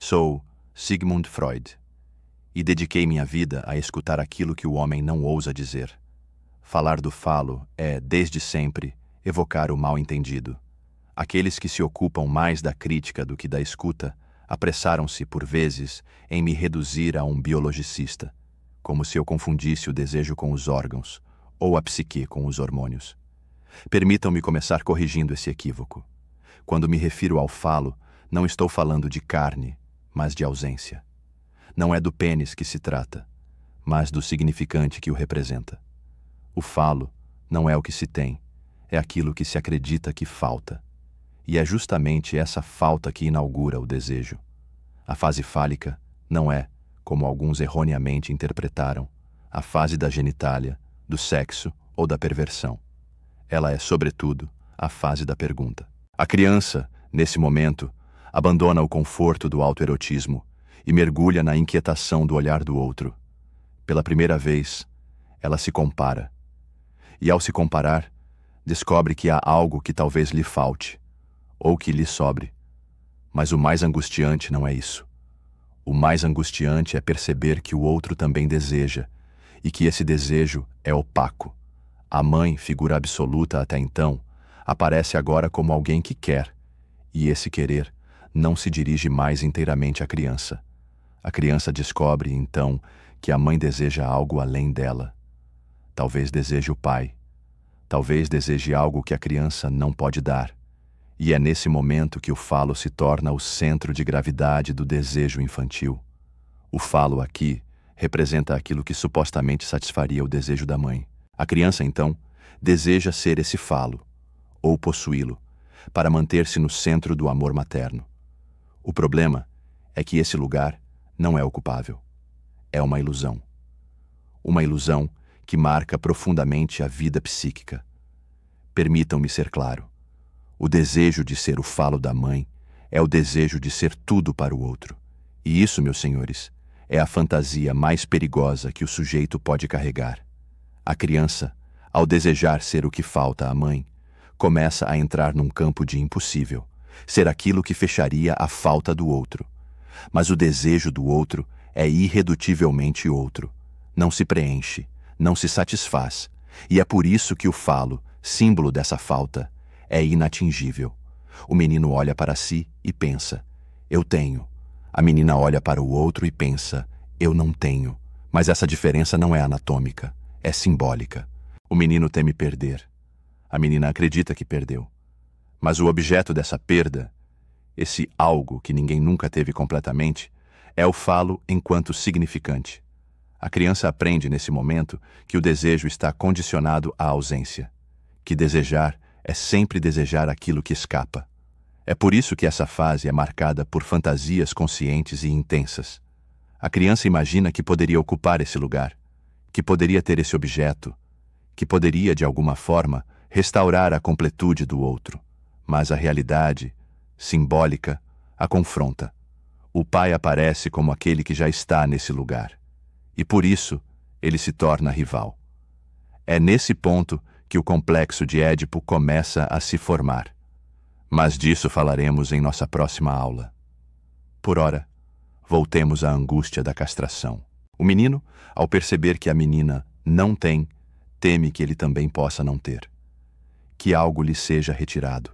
Sou Sigmund Freud e dediquei minha vida a escutar aquilo que o homem não ousa dizer. Falar do falo é, desde sempre, evocar o mal-entendido. Aqueles que se ocupam mais da crítica do que da escuta apressaram-se, por vezes, em me reduzir a um biologicista, como se eu confundisse o desejo com os órgãos, ou a psique com os hormônios. Permitam-me começar corrigindo esse equívoco. Quando me refiro ao falo, não estou falando de carne, mas de ausência. Não é do pênis que se trata, mas do significante que o representa. O falo não é o que se tem, é aquilo que se acredita que falta. E é justamente essa falta que inaugura o desejo. A fase fálica não é, como alguns erroneamente interpretaram, a fase da genitália, do sexo ou da perversão. Ela é, sobretudo, a fase da pergunta. A criança, nesse momento, abandona o conforto do autoerotismo e mergulha na inquietação do olhar do outro. Pela primeira vez, ela se compara. E ao se comparar, descobre que há algo que talvez lhe falte, ou que lhe sobre. Mas o mais angustiante não é isso. O mais angustiante é perceber que o outro também deseja, e que esse desejo é opaco. A mãe, figura absoluta até então, aparece agora como alguém que quer, e esse querer não se dirige mais inteiramente à criança. A criança descobre, então, que a mãe deseja algo além dela. Talvez deseje o pai. Talvez deseje algo que a criança não pode dar. E é nesse momento que o falo se torna o centro de gravidade do desejo infantil. O falo aqui representa aquilo que supostamente satisfaria o desejo da mãe. A criança, então, deseja ser esse falo, ou possuí-lo, para manter-se no centro do amor materno. O problema é que esse lugar não é ocupável. É uma ilusão. Uma ilusão que marca profundamente a vida psíquica. Permitam-me ser claro. O desejo de ser o falo da mãe é o desejo de ser tudo para o outro. E isso, meus senhores, é a fantasia mais perigosa que o sujeito pode carregar. A criança, ao desejar ser o que falta à mãe, começa a entrar num campo de impossível, ser aquilo que fecharia a falta do outro. Mas o desejo do outro é irredutivelmente outro. Não se preenche, não se satisfaz, e é por isso que o falo, símbolo dessa falta, é inatingível. O menino olha para si e pensa, eu tenho. A menina olha para o outro e pensa, eu não tenho. Mas essa diferença não é anatômica, é simbólica. O menino teme perder. A menina acredita que perdeu. Mas o objeto dessa perda, esse algo que ninguém nunca teve completamente, é o falo enquanto significante. A criança aprende nesse momento que o desejo está condicionado à ausência, que desejar é sempre desejar aquilo que escapa. É por isso que essa fase é marcada por fantasias conscientes e intensas. A criança imagina que poderia ocupar esse lugar, que poderia ter esse objeto, que poderia, de alguma forma, restaurar a completude do outro. Mas a realidade, simbólica, a confronta. O pai aparece como aquele que já está nesse lugar. E por isso, ele se torna rival. É nesse ponto que o complexo de Édipo começa a se formar. Mas disso falaremos em nossa próxima aula. Por ora, voltemos à angústia da castração. O menino, ao perceber que a menina não tem, teme que ele também possa não ter. Que algo lhe seja retirado.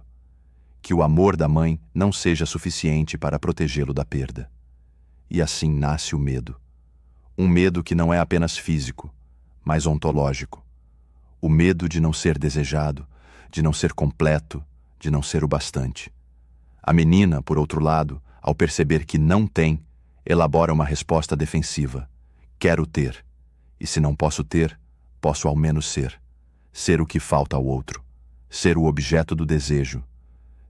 Que o amor da mãe não seja suficiente para protegê-lo da perda. E assim nasce o medo. Um medo que não é apenas físico, mas ontológico. O medo de não ser desejado, de não ser completo, de não ser o bastante. A menina, por outro lado, ao perceber que não tem, elabora uma resposta defensiva. Quero ter. E se não posso ter, posso ao menos ser. Ser o que falta ao outro. Ser o objeto do desejo.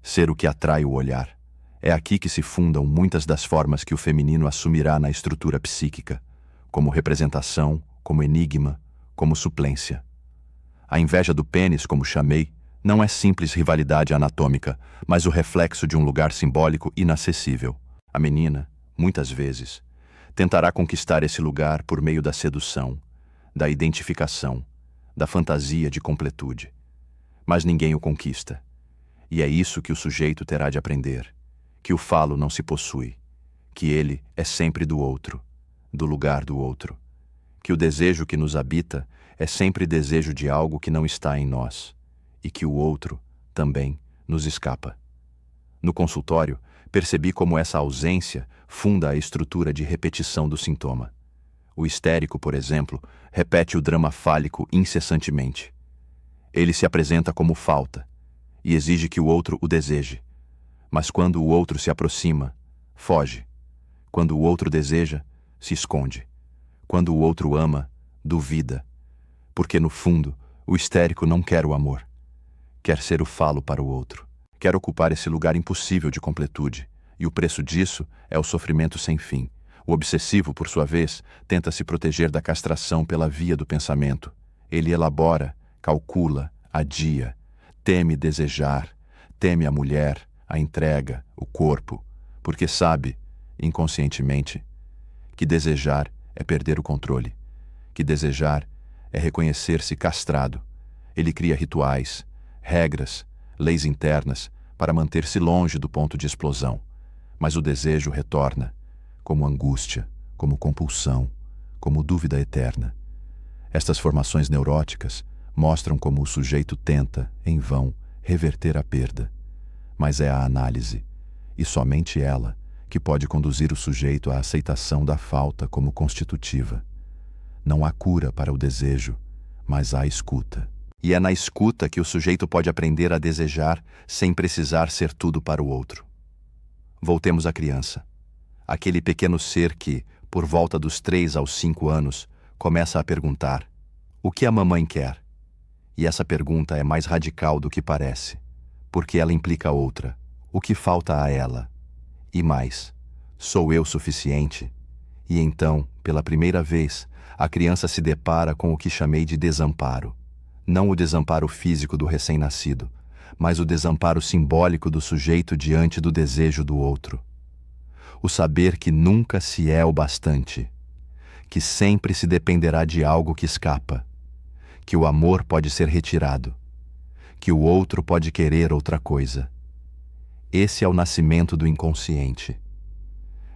Ser o que atrai o olhar. É aqui que se fundam muitas das formas que o feminino assumirá na estrutura psíquica, como representação, como enigma, como suplência. A inveja do pênis, como chamei, não é simples rivalidade anatômica, mas o reflexo de um lugar simbólico inacessível. A menina, muitas vezes, tentará conquistar esse lugar por meio da sedução, da identificação, da fantasia de completude. Mas ninguém o conquista. E é isso que o sujeito terá de aprender, que o falo não se possui, que ele é sempre do outro, do lugar do outro, que o desejo que nos habita é sempre desejo de algo que não está em nós, e que o outro também nos escapa. No consultório, percebi como essa ausência funda a estrutura de repetição do sintoma. O histérico, por exemplo, repete o drama fálico incessantemente. Ele se apresenta como falta e exige que o outro o deseje. Mas quando o outro se aproxima, foge. Quando o outro deseja, se esconde. Quando o outro ama, duvida. Porque, no fundo, o histérico não quer o amor. Quer ser o falo para o outro. Quer ocupar esse lugar impossível de completude. E o preço disso é o sofrimento sem fim. O obsessivo, por sua vez, tenta se proteger da castração pela via do pensamento. Ele elabora, calcula, adia, teme desejar, teme a mulher, a entrega, o corpo, porque sabe, inconscientemente, que desejar é perder o controle, que desejar é reconhecer-se castrado. Ele cria rituais, regras, leis internas para manter-se longe do ponto de explosão, mas o desejo retorna, como angústia, como compulsão, como dúvida eterna. Estas formações neuróticas mostram como o sujeito tenta, em vão, reverter a perda. Mas é a análise, e somente ela, que pode conduzir o sujeito à aceitação da falta como constitutiva. Não há cura para o desejo, mas há escuta. E é na escuta que o sujeito pode aprender a desejar sem precisar ser tudo para o outro. Voltemos à criança. Aquele pequeno ser que, por volta dos 3 aos 5 anos, começa a perguntar: o que a mamãe quer? E essa pergunta é mais radical do que parece, porque ela implica outra: o que falta a ela? E mais, sou eu suficiente? E então, pela primeira vez, a criança se depara com o que chamei de desamparo. Não o desamparo físico do recém-nascido, mas o desamparo simbólico do sujeito diante do desejo do outro. O saber que nunca se é o bastante, que sempre se dependerá de algo que escapa, que o amor pode ser retirado, que o outro pode querer outra coisa. Esse é o nascimento do inconsciente.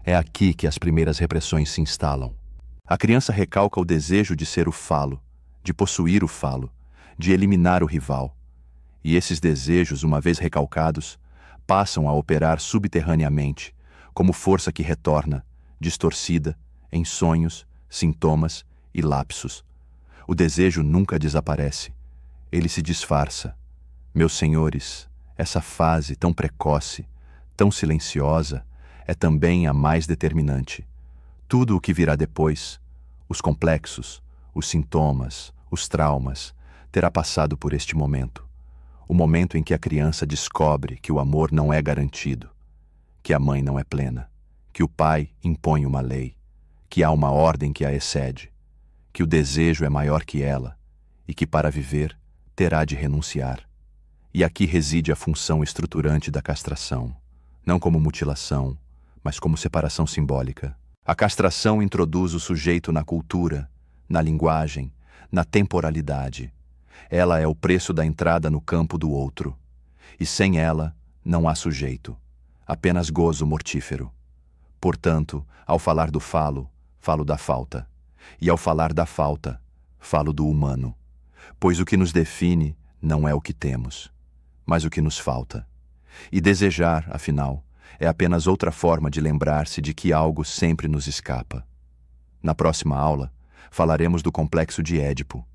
É aqui que as primeiras repressões se instalam. A criança recalca o desejo de ser o falo, de possuir o falo, de eliminar o rival. E esses desejos, uma vez recalcados, passam a operar subterraneamente, como força que retorna, distorcida, em sonhos, sintomas e lapsos. O desejo nunca desaparece. Ele se disfarça. Meus senhores, essa fase tão precoce, tão silenciosa, é também a mais determinante. Tudo o que virá depois, os complexos, os sintomas, os traumas, terá passado por este momento. O momento em que a criança descobre que o amor não é garantido, que a mãe não é plena, que o pai impõe uma lei, que há uma ordem que a excede, que o desejo é maior que ela e que, para viver, terá de renunciar. E aqui reside a função estruturante da castração, não como mutilação, mas como separação simbólica. A castração introduz o sujeito na cultura, na linguagem, na temporalidade. Ela é o preço da entrada no campo do outro. E sem ela, não há sujeito, apenas gozo mortífero. Portanto, ao falar do falo, falo da falta. E ao falar da falta, falo do humano. Pois o que nos define não é o que temos, mas o que nos falta. E desejar, afinal, é apenas outra forma de lembrar-se de que algo sempre nos escapa. Na próxima aula, falaremos do complexo de Édipo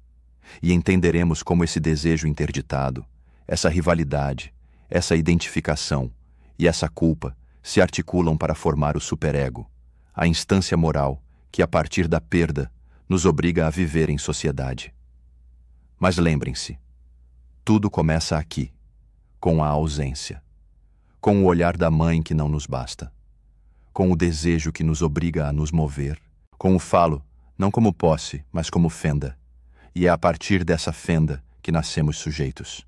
e entenderemos como esse desejo interditado, essa rivalidade, essa identificação e essa culpa se articulam para formar o superego, a instância moral que, a partir da perda, nos obriga a viver em sociedade. Mas lembrem-se, tudo começa aqui, com a ausência, com o olhar da mãe que não nos basta, com o desejo que nos obriga a nos mover, com o falo, não como posse, mas como fenda, e é a partir dessa fenda que nascemos sujeitos.